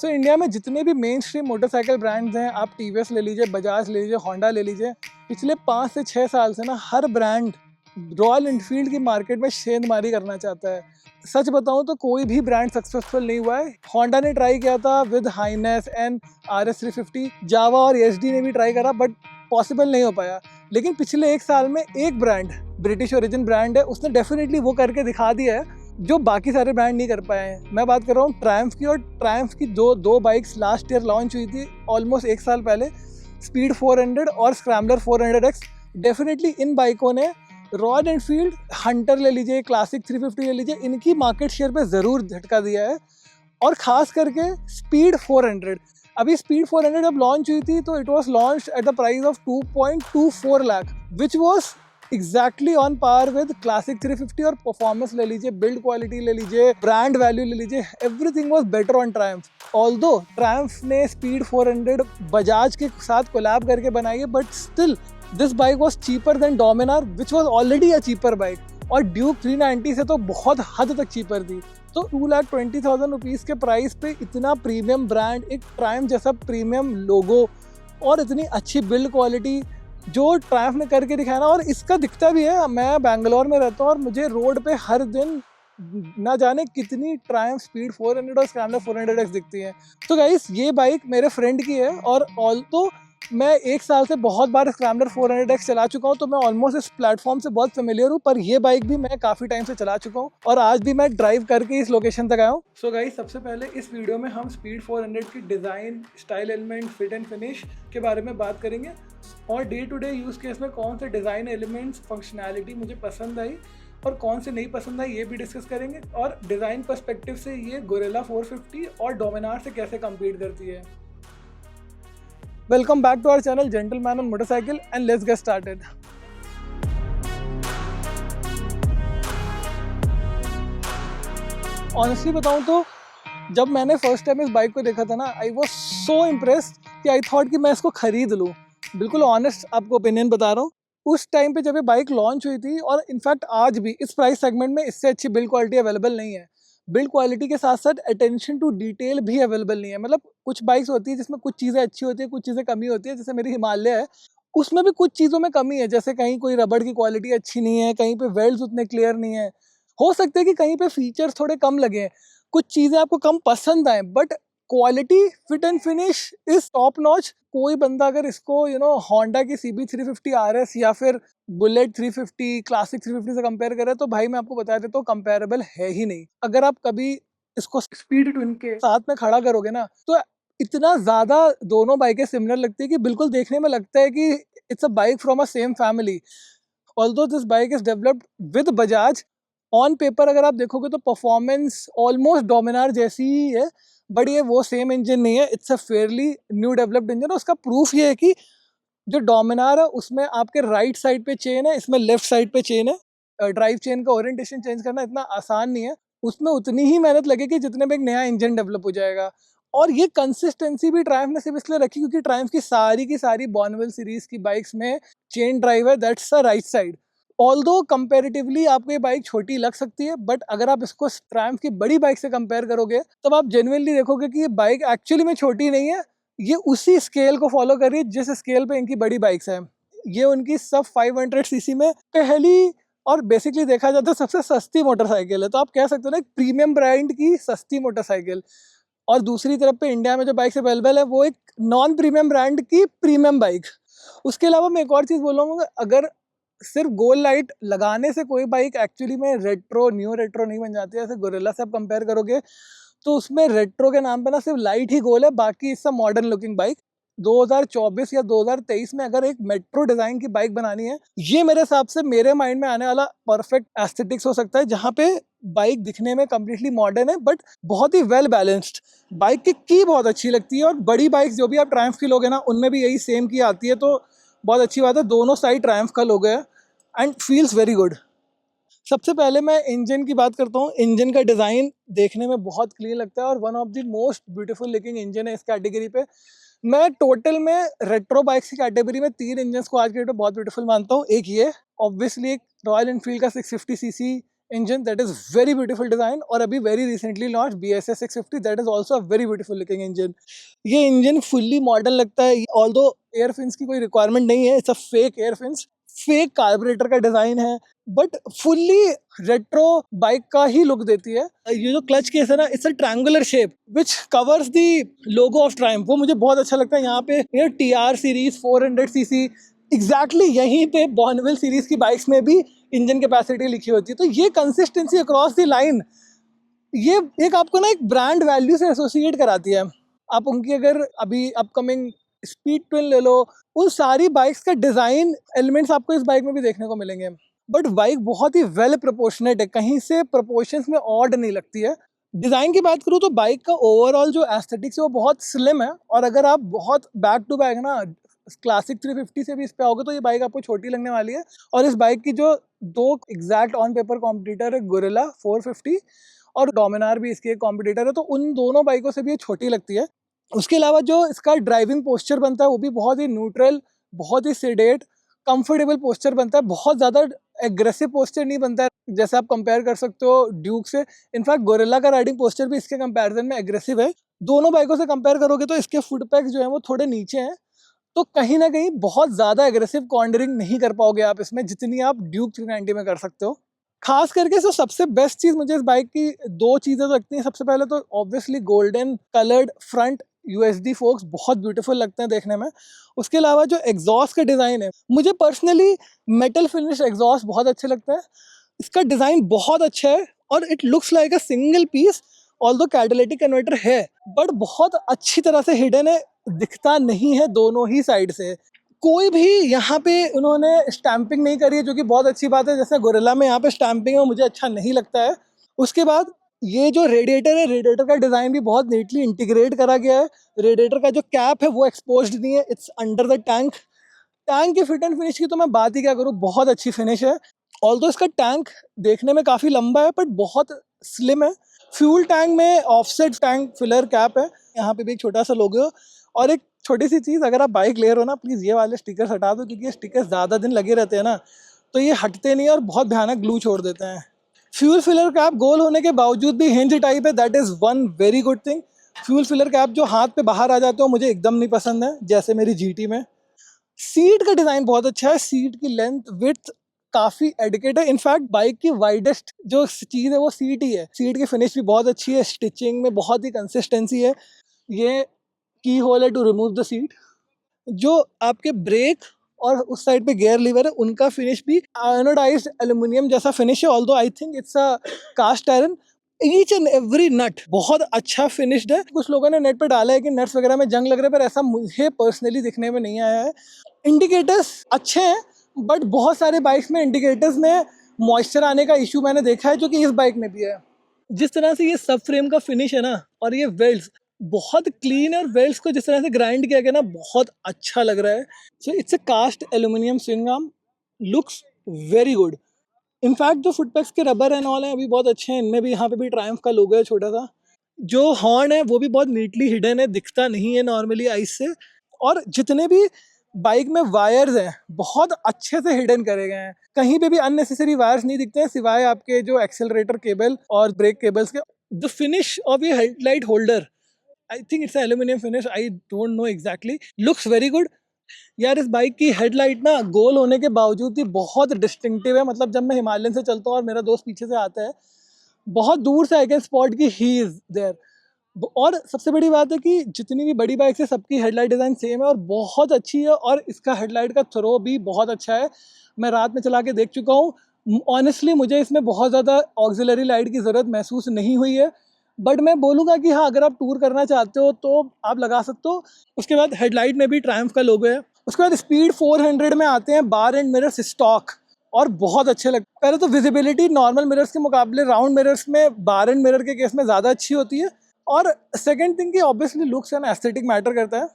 So India में जितने भी मेन स्ट्रीम मोटरसाइकिल ब्रांड्स हैं, आप टीवीएस ले लीजिए, बजाज ले लीजिए, होंडा ले लीजिए, पिछले 5 से 6 साल से ना हर ब्रांड रॉयल एनफील्ड की मार्केट में शेंदमारी करना चाहता है। सच बताऊं तो कोई भी ब्रांड सक्सेसफुल नहीं हुआ है। होंडा ने ट्राई किया था विद हाइनेस एंड RS 350, जावा और एसडी ने भी ट्राई करा बट पॉसिबल नहीं हो पाया। लेकिन पिछले 1 साल में एक ब्रांड, ब्रिटिश ओरिजिन ब्रांड है, उसने डेफिनेटली वो करके दिखा दिया है जो बाकी सारे ब्रांड नहीं कर पाए हैं। मैं बात कर रहा हूँ ट्रायम्फ की, और ट्रायम्फ की दो बाइक्स लास्ट ईयर लॉन्च हुई थी ऑलमोस्ट 1 साल पहले, स्पीड 400 और स्क्रैम्बलर 400X। डेफिनेटली इन बाइकों ने रॉयल एनफील्ड, हंटर ले लीजिए, क्लासिक 350 ले लीजिए, इनकी मार्केट शेयर पे ज़रूर झटका दिया है। और ख़ास करके स्पीड 400, अभी स्पीड 400 जब लॉन्च हुई थी तो it was launch at the price of 2.24 lakh, which was exactly on par with Classic 350। और परफॉर्मेंस ले लीजिए, बिल्ड क्वालिटी ले लीजिए, ब्रांड वैल्यू ले लीजिए, everything was better on Triumph. Although Triumph ने स्पीड 400 बजाज के साथ कोलैब करके बनाई है, but still this bike was cheaper than Dominar which was already a cheaper bike, और ड्यूक 390 से तो बहुत हद तक चीपर थी। तो 2,20,000 रुपीज़ के प्राइस पे इतना प्रीमियम ब्रांड, एक ट्रायम्फ जैसा प्रीमियम लोगो और इतनी अच्छी बिल्ड क्वालिटी जो ट्रायम्फ ने करके दिखाया ना, और इसका दिखता भी है। मैं बैंगलोर में रहता हूँ और मुझे रोड पे हर दिन ना जाने कितनी ट्रायम्फ स्पीड 400 और स्क्रैम्बलर 400X दिखती है। तो गाइस ये बाइक मेरे फ्रेंड की है, और ऑल्दो मैं 1 साल से बहुत बार स्क्रैम्बलर 400X चला चुका हूँ, तो मैं ऑलमोस्ट इस प्लेटफॉर्म से बहुत फेमिलियर हूँ। पर ये बाइक भी मैं काफ़ी टाइम से चला चुका हूँ और आज भी मैं ड्राइव करके इस लोकेशन तक आया हूँ। सो गाइस सबसे पहले इस वीडियो में हम स्पीड 400 की design, style element, fit and finish के बारे में बात करेंगे, और day to day use case में कौन से डिज़ाइन एलिमेंट्स, फंक्शनैलिटी मुझे पसंद आई और कौन से नहीं पसंद आई ये भी डिस्कस करेंगे। और डिज़ाइन पर्सपेक्टिव से ये गोरिल्ला 450 और डोमिनार से कैसे कम्पीट करती है। Welcome back to our channel Gentleman on Motorcycle, and let's get started. Honestly बताऊं तो जब मैंने फर्स्ट टाइम इस बाइक को देखा था ना, आई वॉज सो इम्प्रेस्ड कि आई थॉट कि मैं इसको खरीद लूँ। बिल्कुल ऑनेस्ट आपको ओपिनियन बता रहा हूँ। उस टाइम पे जब ये बाइक लॉन्च हुई थी, और इनफैक्ट आज भी इस प्राइस सेगमेंट में इससे अच्छी बिल्ड क्वालिटी अवेलेबल नहीं है। बिल्ड क्वालिटी के साथ साथ अटेंशन टू डिटेल भी अवेलेबल नहीं है। मतलब कुछ बाइक्स होती है जिसमें कुछ चीज़ें अच्छी होती है, कुछ चीज़ें कमी होती है। जैसे मेरी हिमालय है, उसमें भी कुछ चीज़ों में कमी है, जैसे कहीं कोई रबड़ की क्वालिटी अच्छी नहीं है, कहीं पे वेल्ड्स उतने क्लियर नहीं है, हो सकता है कि कहीं पे फीचर्स थोड़े कम लगे, कुछ चीज़ें आपको कम पसंद आए, but quality, fit and finish is top notch. कोई बंदा अगर इसको होंडा की CB 350 RS या फिर बुलेट 350, क्लासिक 350 से कंपेयर करें तो भाई मैं आपको बता देता हूँ कंपेरेबल है ही नहीं। अगर आप कभी इसको स्पीड ट्विन के साथ में खड़ा करोगे ना, तो इतना ज़्यादा दोनों बाइकें सिमिलर लगती है कि बिल्कुल देखने में लगता है कि it's a bike from a same family. Although this bike is developed with Bajaj, on paper अगर आप देखोगे तो परफॉर्मेंस ऑलमोस्ट डोमिनार जैसी ही है, बट ये वो सेम इंजन नहीं है। It's a fairly new developed engine. उसका प्रूफ ये है कि जो डोमिनार है उसमें आपके राइट साइड पे चेन है, इसमें लेफ्ट साइड पे चेन है। ड्राइव चेन का ओरिएंटेशन चेंज करना इतना आसान नहीं है, उसमें उतनी ही मेहनत लगेगी जितने में एक नया इंजन डेवलप हो जाएगा। और ये कंसिस्टेंसी भी ट्रायम्फ ने सिर्फ इसलिए रखी क्योंकि ट्रायम्फ की सारी बॉर्नविल सीरीज की बाइक्स में चेन ड्राइव है, that's the right side. Although comparatively आपको ये बाइक छोटी लग सकती है, बट अगर आप इसको ट्रायम्फ की बड़ी बाइक से कंपेयर करोगे तब आप जेन्युइनली देखोगे कि ये बाइक एक्चुअली में छोटी नहीं है, ये उसी स्केल को फॉलो कर रही है जिस स्केल पे इनकी बड़ी बाइक्स हैं। ये उनकी सब 500 सीसी में पहली और बेसिकली देखा जाता है सबसे सस्ती मोटरसाइकिल है। तो आप कह सकते हो ना, एक प्रीमियम ब्रांड की सस्ती मोटरसाइकिल। और दूसरी तरफ पे इंडिया में जो बाइक्स अवेलेबल है वो एक नॉन प्रीमियम ब्रांड की प्रीमियम बाइक। उसके अलावा मैं एक और चीज़ बोलूँगा, अगर सिर्फ गोल लाइट लगाने से कोई बाइक एक्चुअली में रेट्रो, न्यू रेट्रो नहीं बन जाती है। जैसे गोरिल्ला से आप कंपेयर करोगे तो उसमें रेट्रो के नाम पे ना सिर्फ लाइट ही गोल है, बाकी इससे मॉडर्न लुकिंग बाइक। 2024 या 2023 में अगर एक मेट्रो डिज़ाइन की बाइक बनानी है, ये मेरे हिसाब से मेरे माइंड में आने वाला परफेक्ट एस्थेटिक्स हो सकता है, जहाँ पे बाइक दिखने में कम्प्लीटली मॉडर्न है बट बहुत ही वेल बैलेंस्ड। बाइक की बहुत अच्छी लगती है, और बड़ी बाइक्स जो भी आप ट्रायम्फ की लोगे ना, उनमें भी यही सेम की आती है, तो बहुत अच्छी बात है। दोनों साइड ट्रायम्फ का लोगो है एंड फील्स वेरी गुड। सबसे पहले मैं इंजन की बात करता हूँ। इंजन का डिज़ाइन देखने में बहुत क्लीन लगता है और one of the most beautiful looking engine है इस कैटेगरी पे। मैं टोटल में रेट्रो बाइक्स की कैटेगरी में 3 इंजन को आज के डेट में बहुत ब्यूटीफुल मानता हूँ। एक ये, ऑब्वियसली एक रॉयल एनफील्ड का 650 CC engine that is very beautiful design, और अभी very recently launch BSS 650 that is also a very beautiful looking engine. ये इंजन फुल्ली मॉडल लगता है, ऑल्दो एयर फिन्स की कोई रिक्वायरमेंट नहीं है, it's a fake air fins, fake carburettor का डिजाइन है, बट फुल्ली रेट्रो बाइक का ही लुक देती है। ये जो क्लच केस है ना, it's a triangular shape which covers the logo of Triumph, वो मुझे बहुत अच्छा लगता है। यहाँ पे ये TR सीरीज 400cc एग्जैक्टली यहीं पे बॉर्नविल सीरीज की बाइक्स में भी इंजन कैपेसिटी लिखी होती है। तो ये कंसिस्टेंसी अक्रॉस द लाइन, ये एक आपको ना एक ब्रांड वैल्यू से एसोसिएट कराती है। आप उनकी अगर अभी अपकमिंग स्पीड ट्विन ले लो, उन सारी बाइक्स का डिजाइन एलिमेंट्स आपको इस बाइक में भी देखने को मिलेंगे। बट बाइक बहुत ही वेल प्रोपोर्शनेट है, कहीं से प्रोपोर्शंस में ऑड नहीं लगती है। डिजाइन की बात करूँ तो बाइक का ओवरऑल जो एस्थेटिक्स है वो बहुत स्लिम है, और अगर आप बहुत बैक टू बैक ना क्लासिक 350 से भी इस पे आओगे तो ये बाइक आपको छोटी लगने वाली है। और इस बाइक की जो दो एग्जैक्ट ऑन पेपर कॉम्पिटिटर है, गोरिल्ला 450 और डोमिनार भी इसकी एक कॉम्पिटिटर है, तो उन दोनों बाइकों से भी ये छोटी लगती है। उसके अलावा जो इसका ड्राइविंग पोस्चर बनता है वो भी बहुत ही न्यूट्रल, बहुत ही सेडेट, कंफर्टेबल पोस्चर बनता है, बहुत ज़्यादा एग्रेसिव पोस्चर नहीं बनता है जैसे आप कंपेयर कर सकते हो ड्यूक से। इनफैक्ट गोरिल्ला का राइडिंग पोस्चर भी इसके कंपैरिजन में एग्रेसिव है। दोनों बाइकों से कंपेयर करोगे तो इसके फुट पैक्स जो है वो थोड़े नीचे हैं, तो कहीं ना कहीं बहुत ज़्यादा एग्रेसिव कॉर्नरिंग नहीं कर पाओगे आप इसमें, जितनी आप ड्यूक 390 में कर सकते हो। खास करके जो सबसे बेस्ट चीज़ मुझे इस बाइक की दो चीज़ें तो लगती हैं। सबसे पहले तो obviously golden coloured front USD forks बहुत ब्यूटीफुल लगते हैं देखने में। उसके अलावा जो एग्जॉस्ट का डिज़ाइन है, मुझे पर्सनली मेटल फिनिश एग्जॉस्ट बहुत अच्छे लगते हैं। इसका डिज़ाइन बहुत अच्छा है और it looks like a single piece, although catalytic converter है बट बहुत अच्छी तरह से हिडन है, दिखता नहीं है दोनों ही साइड से। कोई भी यहाँ पे उन्होंने स्टैंपिंग नहीं करी है, जो कि बहुत अच्छी बात है। जैसे गोरिल्ला में यहाँ पे स्टैंपिंग है, वो मुझे अच्छा नहीं लगता है। उसके बाद ये जो रेडिएटर है, रेडिएटर का डिज़ाइन भी बहुत नीटली इंटीग्रेट करा गया है। रेडिएटर का जो कैप है वो एक्सपोज्ड नहीं है, it's under the tank. Tank की फिट एंड फिनिश की तो मैं बात ही क्या करूँ, बहुत अच्छी फिनिश है। ऑल्दो इसका टैंक देखने में काफ़ी लंबा है बट बहुत स्लिम है। फ्यूल टैंक में ऑफसेट टैंक फिलर कैप है, यहाँ पे भी एक छोटा सा लोगो। और एक छोटी सी चीज़, अगर आप बाइक ले रहे हो ना, प्लीज़ ये वाले स्टिकर्स हटा दो, क्योंकि ये स्टिकर्स ज़्यादा दिन लगे रहते हैं ना तो ये हटते नहीं और बहुत भयानक ग्लू छोड़ देते हैं। फ्यूल फिलर कैप गोल होने के बावजूद भी हिंज टाइप है, that is one very good thing. Fuel filler cap जो हाथ पे बाहर आ जाते हो मुझे एकदम नहीं पसंद है, जैसे मेरी GT में। सीट का डिज़ाइन बहुत अच्छा है, सीट की लेंथ विड्थ काफ़ी एडिकेट है। इनफैक्ट बाइक की वाइडेस्ट जो चीज़ है वो सीट ही है। सीट की फिनिश भी बहुत अच्छी है, स्टिचिंग में बहुत ही कंसिस्टेंसी है। ये की होल है टू रिमूव द सीट। जो आपके ब्रेक और उस साइड पे गियर लीवर है, उनका फिनिश भी आयोनोडाइज्ड एल्युमिनियम जैसा फिनिश है, although I think it's a cast iron. Each and every nut बहुत अच्छा फिनिश्ड है। कुछ लोगों ने नेट पे डाला है कि नट्स वगैरह में जंग लग रहा है, पर ऐसा मुझे पर्सनली दिखने में नहीं आया है। इंडिकेटर्स अच्छे हैं बट बहुत सारे बाइक्स में इंडिकेटर्स में मॉइस्चर आने का इशू मैंने देखा है, जो कि इस बाइक में भी है। जिस तरह से ये सब फ्रेम का फिनिश है ना, और ये वेल्ड्स बहुत क्लीन है, और वेल्ड्स को जिस तरह से ग्राइंड किया गया ना बहुत अच्छा लग रहा है। So it's a cast aluminium swing arm, looks very good. In fact जो फुटपैक्स के रबर एंड ऑल हैं अभी बहुत अच्छे हैं, इनमें भी यहाँ पे भी ट्रायम्फ का लोगो है छोटा सा। जो हॉर्न है वो भी बहुत नीटली हिडन है, दिखता नहीं है नॉर्मली आइस से। और जितने भी बाइक में वायर्स हैं बहुत अच्छे से हिडन करे गए हैं, कहीं पे भी अननेसेसरी वायर्स नहीं दिखते हैं सिवाय आपके जो एक्सेलरेटर केबल और ब्रेक केबल्स के। द फिनिश ऑफ ये headlight holder, I think it's aluminium finish, I don't know exactly, looks very good. यार इस बाइक की हेडलाइट ना गोल होने के बावजूद भी बहुत डिस्टिंक्टिव है। मतलब जब मैं हिमालयन से चलता हूँ और मेरा दोस्त पीछे से आता है, बहुत दूर से आई कैन स्पॉट की ही इज देयर। और सबसे बड़ी बात है कि जितनी भी बड़ी बाइक्स है सबकी हेडलाइट डिज़ाइन सेम है और बहुत अच्छी है, और इसका हेडलाइट का थ्रो भी बहुत अच्छा है। मैं रात में चला के देख चुका हूँ, ऑनेस्टली मुझे इसमें बहुत ज़्यादा ऑक्सिलरी लाइट की ज़रूरत महसूस नहीं हुई है। बट मैं बोलूँगा कि हाँ, अगर आप टूर करना चाहते हो तो आप लगा सकते हो। उसके बाद हेडलाइट में भी ट्रायम्फ का लोगो है। उसके बाद स्पीड 400 में आते हैं बार एंड मिरर्स स्टॉक, और बहुत अच्छे लगते हैं। पहले तो विजिबिलिटी नॉर्मल मिरर्स के मुकाबले राउंड मिरर्स में बार एंड मिरर के केस में ज़्यादा अच्छी होती है। और सेकंड थिंग कि obviously looks and aesthetic matter करता है।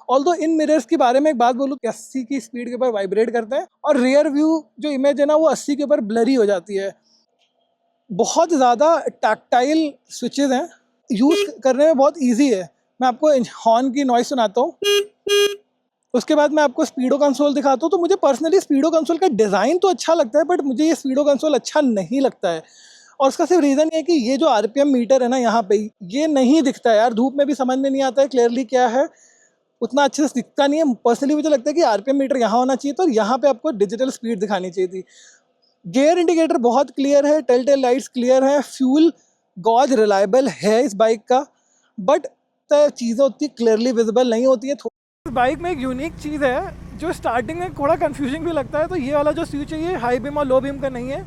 ऑल्दो इन मिरर्स के बारे में एक बात बोलूँ, 80 की स्पीड के ऊपर वाइब्रेट करते हैं और रियर व्यू जो इमेज है ना वो 80 के ऊपर ब्लरी हो जाती है। बहुत ज़्यादा टैक्टाइल स्विचेस हैं, यूज़ करने में बहुत ईजी है। मैं आपको हॉर्न की नॉइस सुनाता हूँ। उसके बाद मैं आपको स्पीडो कंसोल दिखाता हूँ। तो मुझे पर्सनली स्पीडो कंसोल का डिज़ाइन तो अच्छा लगता है, बट मुझे ये स्पीडो कंसोल अच्छा नहीं लगता है। और उसका सिर्फ रीज़न ये है कि ये जो आरपीएम मीटर है ना यहाँ पे, ये नहीं दिखता है यार, धूप में भी समझ में नहीं आता है क्लियरली क्या है, उतना अच्छे से दिखता नहीं है। पर्सनली मुझे लगता है कि आरपीएम मीटर यहाँ होना चाहिए, तो यहाँ पे आपको डिजिटल स्पीड दिखानी चाहिए थी। गियर इंडिकेटर बहुत क्लियर है, टेल टेल लाइट्स क्लियर है, फ्यूल गॉज रिलायबल है इस बाइक का, बट चीज़ें उतनी क्लियरली विजिबल नहीं होती है। इस बाइक में एक यूनिक चीज़ है जो स्टार्टिंग में थोड़ा कंफ्यूजिंग भी लगता है। तो ये वाला जो स्विच है ये हाई बीम और लो बीम का नहीं है,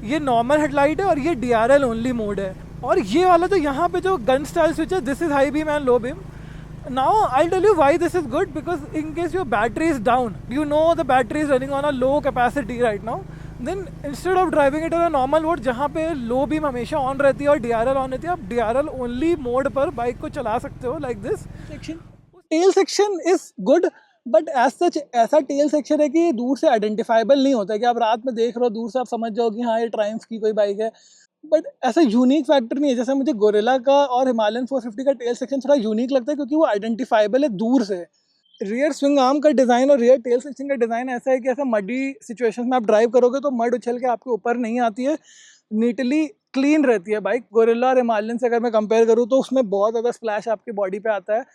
ये नॉर्मल हेडलाइट है और ये DRL ओनली मोड है। और ये वाला जो यहाँ पे जो गन स्टाइल स्विच है, this is high beam and low beam. Now I'll tell you why this is good, because in case your battery is down, you know the battery is running on a low capacity right now, then instead of driving it on a normal mode जहाँ पे low beam हमेशा on रहती है और DRL on रहती है, आप DRL only mode पर बाइक को चला सकते हो like this. Tail section is good, but as such ऐसा टेल सेक्शन है कि दूर से आइडेंटिफाइबल नहीं होता है कि आप रात में देख रहे हो दूर से आप समझ जाओ कि हाँ ये ट्रायम्फ की कोई बाइक है, बट ऐसा यूनिक फैक्टर नहीं है। जैसे मुझे गोरिल्ला का और हिमालयन 450 का टेल सेक्शन थोड़ा यूनिक लगता है क्योंकि वो आइडेंटिफाइबल है दूर से। रियर स्विंग आर्म का डिज़ाइन और रियर टेल सेक्शन का डिज़ाइन ऐसा है कि ऐसा मडी सिचुएशन में आप ड्राइव करोगे तो मड उछल के आपके ऊपर नहीं आती है, नीटली क्लीन रहती है बाइक। गोरिल्ला और हिमालयन से अगर मैं कंपेयर करूँ तो उसमें बहुत ज़्यादा स्प्लैश आपकी बॉडी पे आता है।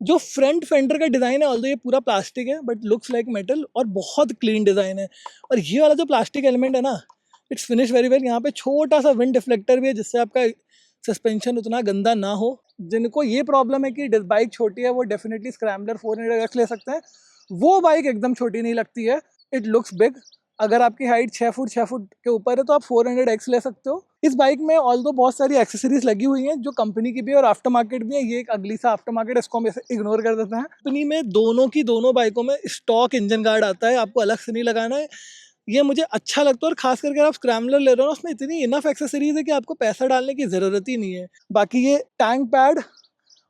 जो फ्रंट फेंडर का डिज़ाइन है, ऑल्दो ये पूरा प्लास्टिक है बट लुक्स लाइक मेटल और बहुत क्लीन डिज़ाइन है। और ये वाला जो प्लास्टिक एलिमेंट है ना, इट्स फिनिश वेरी वेल। यहाँ पे छोटा सा विंड डिफ्लेक्टर भी है जिससे आपका सस्पेंशन उतना गंदा ना हो। जिनको ये प्रॉब्लम है कि बाइक छोटी है वो डेफिनेटली स्क्रैम्बलर 400X ले सकते हैं, वो बाइक एकदम छोटी नहीं लगती है, इट लुक्स बिग। अगर आपकी हाइट 6 फुट के ऊपर है तो आप 400X ले सकते हो। इस बाइक में ऑल्दो बहुत सारी एक्सेसरीज लगी हुई हैं जो कंपनी की भी है और आफ्टर मार्केट भी है। ये एक अगली सा आफ्टर मार्केट, इसको हम ऐसे इग्नोर कर देते हैं। कंपनी में दोनों बाइकों में स्टॉक इंजन गार्ड आता है, आपको अलग से नहीं लगाना है। ये मुझे अच्छा लगता है और खास करके आप स्क्रैम्बलर ले रहे हो ना, उसमें इतनी इनफ एक्सेसरीज है कि आपको पैसा डालने की ज़रूरत ही नहीं है। बाकी ये टैंक पैड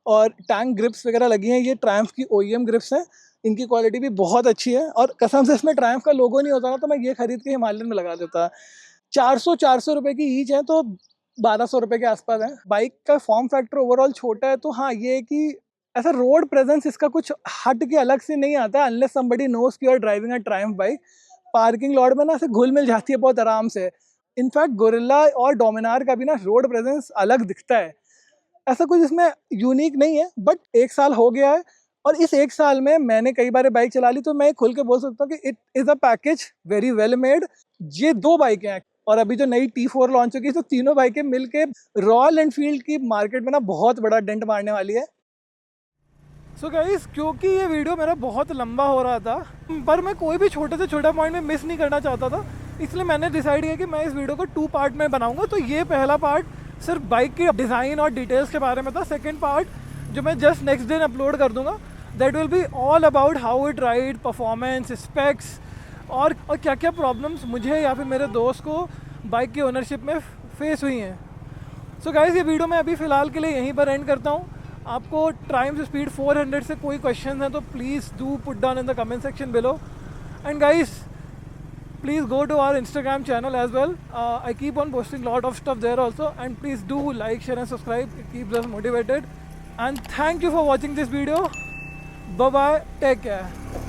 और टैंक ग्रिप्स वगैरह लगी हैं, ये ट्रायम्फ की OEM ग्रिप्स हैं, इनकी क्वालिटी भी बहुत अच्छी है। और कसम से इसमें ट्रायम्फ का लोगो नहीं होता ना तो मैं ये खरीद के हिमालयन में लगा देता। 400 रुपये की ईच है तो 1200 रुपये के आसपास है। बाइक का फॉर्म फैक्टर ओवरऑल छोटा है, तो हाँ ये है कि ऐसा रोड प्रेजेंस इसका कुछ हट के अलग से नहीं आता अनलेस समबडी नोज कि you are driving a Triumph bike. Parking lot में ना ऐसे घुल मिल जाती है बहुत आराम से। इनफैक्ट गोरिल्ला और डोमिनार का भी ना रोड प्रेजेंस अलग दिखता है। ऐसा कुछ इसमें यूनिक नहीं है, बट 1 साल हो गया है और इस 1 साल में मैंने कई बार बाइक चला ली, तो मैं खुल के बोल सकता हूँ कि it is a package very well made. ये 2 बाइकें हैं और अभी जो नई T4 लॉन्च होगी तो तीनों बाइकें मिलके रॉयल एनफील्ड की मार्केट में ना बहुत बड़ा डेंट मारने वाली है। सो गाइस, क्योंकि ये वीडियो मेरा बहुत लंबा हो रहा था पर मैं कोई भी छोटे से छोटा पॉइंट में मिस नहीं करना चाहता था, इसलिए मैंने डिसाइड किया कि मैं इस वीडियो को 2 पार्ट में बनाऊंगा। तो ये पहला पार्ट सिर्फ बाइक की डिज़ाइन और डिटेल्स के बारे में था। सेकंड पार्ट जो मैं जस्ट नेक्स्ट दिन अपलोड कर दूंगा, that will be all about how it ride, performance, specs और क्या क्या प्रॉब्लम्स मुझे या फिर मेरे दोस्त को बाइक की ओनरशिप में फेस हुई हैं। सो गाइस, ये वीडियो मैं अभी फ़िलहाल के लिए यहीं पर एंड करता हूँ। आपको ट्रायम्फ स्पीड 400 से कोई क्वेश्चन है तो please do put down in the comment section below. And guys, please go to our Instagram channel as well. I keep on posting lot of stuff there also, and please do like, share and subscribe. It keeps us motivated. And thank you for watching this video. Bye bye, take care.